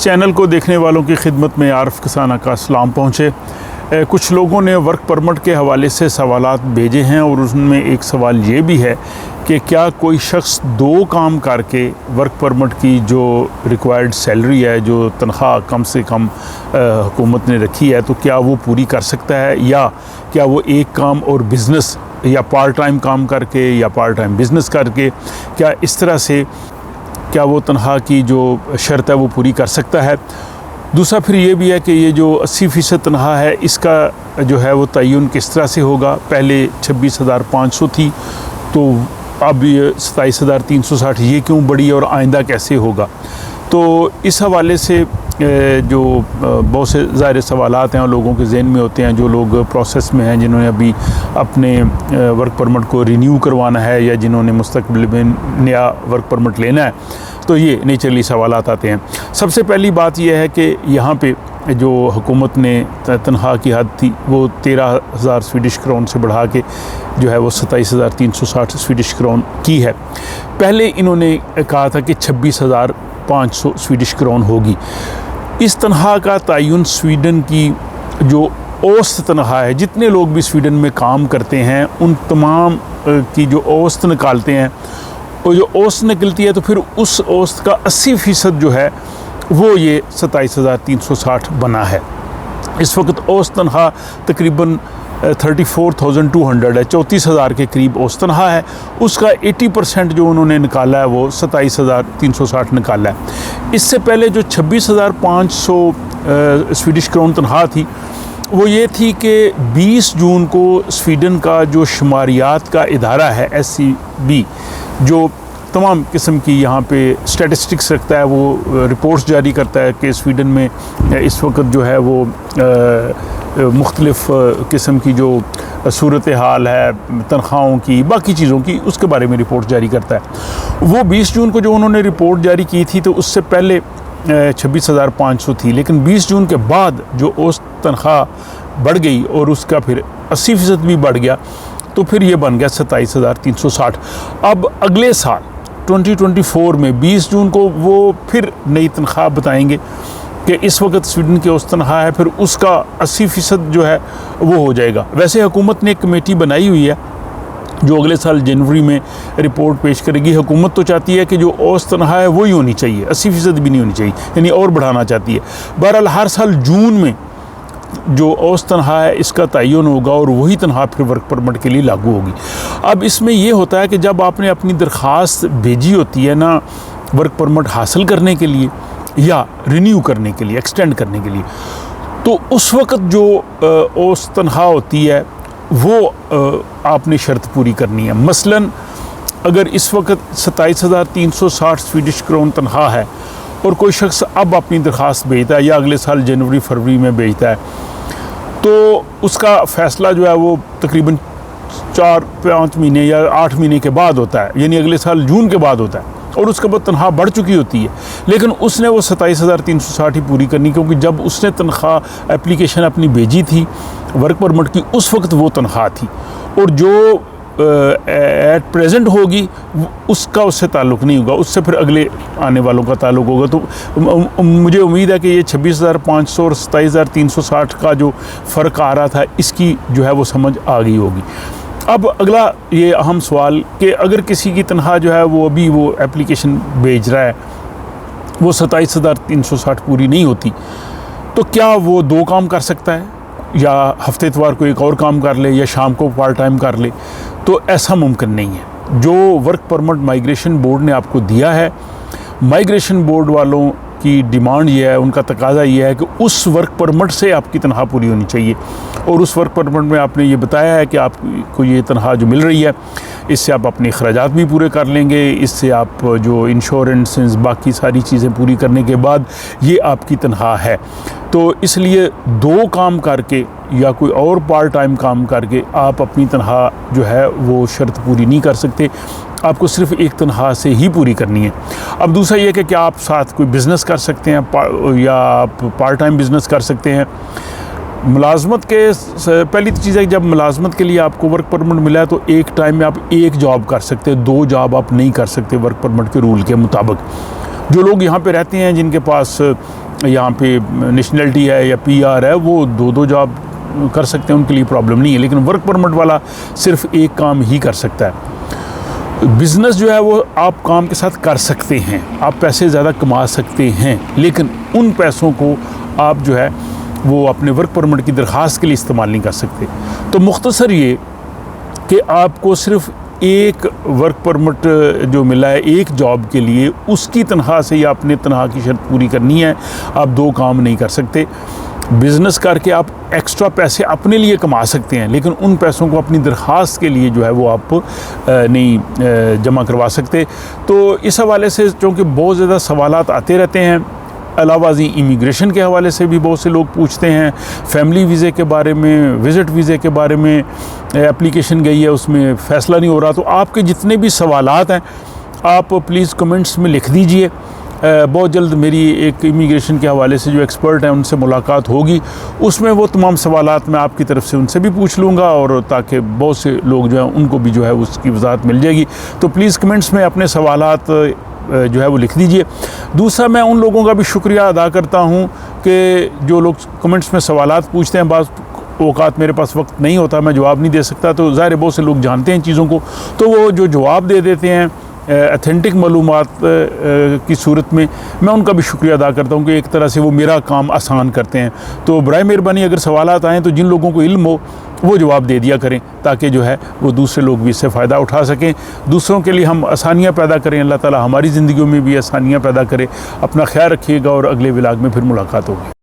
इस चैनल को देखने वालों की खिदमत में आरफ किसाना का सलाम पहुँचे। कुछ लोगों ने वर्क परमिट के हवाले से सवालात भेजे हैं और उसमें एक सवाल ये भी है कि क्या कोई शख्स दो काम करके वर्क परमिट की जो रिक्वायर्ड सैलरी है, जो तनख्वाह कम से कम हुकूमत ने रखी है, तो क्या वो पूरी कर सकता है, या क्या वो एक काम और बिज़नेस या पार्ट टाइम काम करके या पार्ट टाइम बिज़नेस करके क्या इस तरह से क्या वो तनख्वाह की जो शर्त है वो पूरी कर सकता है। दूसरा फिर ये भी है कि ये जो 80% तनख्वाह है इसका जो है वो तयन किस तरह से होगा। पहले 26,500 थी तो अब ये 27,360 ये क्यों बढ़ी और आइंदा कैसे होगा। तो इस हवाले से जो बहुत से ज़ाहिर सवालात हैं और लोगों के ज़हन में होते हैं, जो लोग प्रोसेस में हैं, जिन्होंने अभी अपने वर्क परमिट को रिन्यू करवाना है या जिन्होंने मुस्तकबिल में नया वर्क परमिट लेना है, तो ये नेचुरली सवालात आते हैं। सबसे पहली बात यह है कि यहाँ पे जो हुकूमत ने तनख्वाह की हद थी वो 13,000 स्वीडिश क्रोन से बढ़ा के जो है वो 27,360 स्वीडिश क्रोन की है। पहले इन्होंने कहा था कि 26,500 स्वीडिश क्रोन होगी। इस तनख्वाह का तयन स्वीडन की जो औसत तनख्वाह है, जितने लोग भी स्वीडन में काम करते हैं उन तमाम की जो औसत निकालते हैं, और जो औसत निकलती है तो फिर उस औसत का 80% जो है वो ये 27,360 बना है। इस वक्त औसत तनख्वाह तकरीबन 34,200 है, 34,000 के करीब औसत तनख्वाह है। उसका 80% जो उन्होंने निकाला है वो 27,360 निकाला है। इससे पहले जो 26,500 स्वीडिश क्रोन तनख्वाह थी वो ये थी कि 20 जून को स्वीडन का जो शुमारियात का इदारा है SCB, जो तमाम किस्म की यहाँ पे स्टैटिस्टिक्स रखता है, वो रिपोर्ट्स जारी करता है कि स्वीडन में इस वक्त जो है वो मुख्तलिफ़ किस्म की जो सूरत हाल है तनख्वाहों की, बाकी चीज़ों की, उसके बारे में रिपोर्ट जारी करता है। वो 20 जून को जो उन्होंने रिपोर्ट जारी की थी तो उससे पहले 26,500 थी, लेकिन 20 जून के बाद जो औसत तनख्वाह बढ़ गई और उसका फिर 80% भी बढ़ गया, तो फिर ये बन गया 27,360। अब अगले साल 2024 में 20 जून को वो फिर नई तनख्वाह बताएंगे कि इस वक्त स्वीडन की औसत तनख्वाह है, फिर उसका 80% जो है वो हो जाएगा। वैसे हुकूमत ने एक कमेटी बनाई हुई है जो अगले साल जनवरी में रिपोर्ट पेश करेगी। हुकूमत तो चाहती है कि जो औसत तनख्वाह है वही होनी चाहिए, 80% भी नहीं होनी चाहिए, यानी और बढ़ाना चाहती है। बहरहाल हर साल जून में जो औसत तनख्वाह है इसका तयन होगा और वही तनख्वाह फिर वर्क परमिट के लिए लागू होगी। अब इसमें ये होता है कि जब आपने अपनी दरख्वास्त भेजी होती है ना वर्क परमिट हासिल करने के लिए या रिन्यू करने के लिए, एक्सटेंड करने के लिए, तो उस वक्त जो औसत तनख्वाह होती है वो आपने शर्त पूरी करनी है। मसलन अगर इस वक्त 27,360 स्वीडिश क्रोन तनख्वाह है और कोई शख्स अब अपनी दरख्वास्त भेजता है या अगले साल जनवरी फरवरी में भेजता है, तो उसका फ़ैसला जो है वो तकरीबन 4-5 महीने या 8 महीने के बाद होता है, यानी अगले साल जून के बाद होता है, और उसके बाद तनख्वाह बढ़ चुकी होती है। लेकिन उसने वो 27,360 ही पूरी करनी, क्योंकि जब उसने तनख्वाह एप्लीकेशन अपनी भेजी थी वर्क परमिट की उस वक्त वो तनख्वाह थी, और जो एट प्रेजेंट होगी उसका उससे ताल्लुक़ नहीं होगा, उससे फिर अगले आने वालों का ताल्लुक़ होगा। तो मुझे उम्मीद है कि ये 26,500 और 27,360 का जो फ़र्क आ रहा था इसकी जो है वो समझ आ गई होगी। अब अगला ये अहम सवाल कि अगर किसी की तनख्वाह जो है वो अभी वो एप्लीकेशन भेज रहा है, वो 27,360 पूरी नहीं होती, तो क्या वो दो काम कर सकता है, या हफ्ते इतवार को एक और काम कर ले या शाम को पार्ट टाइम कर ले? तो ऐसा मुमकिन नहीं है। जो वर्क परमिट माइग्रेशन बोर्ड ने आपको दिया है, माइग्रेशन बोर्ड वालों की डिमांड ये है, उनका तकाजा ये है कि उस वर्क परमिट से आपकी तनख्वाह पूरी होनी चाहिए, और उस वर्क परमिट में आपने ये बताया है कि आपको ये तनख्वाह जो मिल रही है इससे आप अपने अखराजात भी पूरे कर लेंगे, इससे आप जो इंश्योरेंस बाकी सारी चीज़ें पूरी करने के बाद ये आपकी तनख्वाह है। तो इसलिए दो काम करके या कोई और पार्ट टाइम काम करके आप अपनी तनख्वाह जो है वो शर्त पूरी नहीं कर सकते, आपको सिर्फ एक तनख्वाह से ही पूरी करनी है। अब दूसरा ये कि क्या आप साथ कोई बिज़नेस कर सकते हैं या आप पार्ट टाइम बिज़नेस कर सकते हैं। मुलाजमत के पहली चीज़ है कि जब मुलाजमत के लिए आपको वर्क परमिट मिला है तो एक टाइम में आप एक जॉब कर सकते हैं, दो जॉब आप नहीं कर सकते वर्क परमिट के रूल के मुताबिक। जो लोग यहाँ पे रहते हैं जिनके पास यहाँ पे नेशनलिटी है या PR है, वो दो जॉब कर सकते हैं, उनके लिए प्रॉब्लम नहीं है। लेकिन वर्क परमिट वाला सिर्फ एक काम ही कर सकता है। बिज़नेस जो है वो आप काम के साथ कर सकते हैं, आप पैसे ज़्यादा कमा सकते हैं, लेकिन उन पैसों को आप जो है वो अपने वर्क परमिट की दरख्वास्त के लिए इस्तेमाल नहीं कर सकते। तो मुख्तसर ये कि आपको सिर्फ एक वर्क परमिट जो मिला है एक जॉब के लिए, उसकी तनख्वाह से या अपने तनख्वाह की शर्त पूरी करनी है। आप दो काम नहीं कर सकते। बिज़नेस करके आप एक्स्ट्रा पैसे अपने लिए कमा सकते हैं, लेकिन उन पैसों को अपनी दरख्वास्त के लिए जो है वो आप नहीं जमा करवा सकते। तो इस हवाले से चूँकि बहुत ज़्यादा सवालात आते रहते हैं, अलावा जी इमिग्रेशन के हवाले से भी बहुत से लोग पूछते हैं, फैमिली वीज़े के बारे में, विज़िट वीज़े के बारे में, एप्लीकेशन गई है उसमें फ़ैसला नहीं हो रहा। तो आपके जितने भी सवालात हैं आप प्लीज़ कमेंट्स में लिख दीजिए। बहुत जल्द मेरी एक इमिग्रेशन के हवाले से जो एक्सपर्ट हैं उनसे मुलाकात होगी, उसमें वो तमाम सवालात मैं आपकी तरफ से उनसे भी पूछ लूँगा, और ताकि बहुत से लोग जो हैं उनको भी जो है उसकी वजाहत मिल जाएगी। तो प्लीज़ कमेंट्स में अपने सवालात जो है वो लिख दीजिए। दूसरा, मैं उन लोगों का भी शुक्रिया अदा करता हूँ कि जो लोग कमेंट्स में सवालात पूछते हैं, बाज़ औक़ात मेरे पास वक्त नहीं होता, मैं जवाब नहीं दे सकता, तो ज़ाहिर है बहुत से लोग जानते हैं चीज़ों को, तो वो जो जवाब दे देते हैं अथेंटिक मालूमात की सूरत में, मैं उनका भी शुक्रिया अदा करता हूँ कि एक तरह से वो मेरा काम आसान करते हैं। तो बराए मेहरबानी अगर सवालात आएँ तो जिन लोगों को इल्म हो वो जवाब दे दिया करें, ताकि जो है वो दूसरे लोग भी इससे फ़ायदा उठा सकें, दूसरों के लिए हम आसानियाँ पैदा करें। अल्लाह ताला हमारी ज़िंदगियों में भी आसानियाँ पैदा करे। अपना ख्याल रखिएगा और अगले व्लॉग में फिर मुलाकात होगी।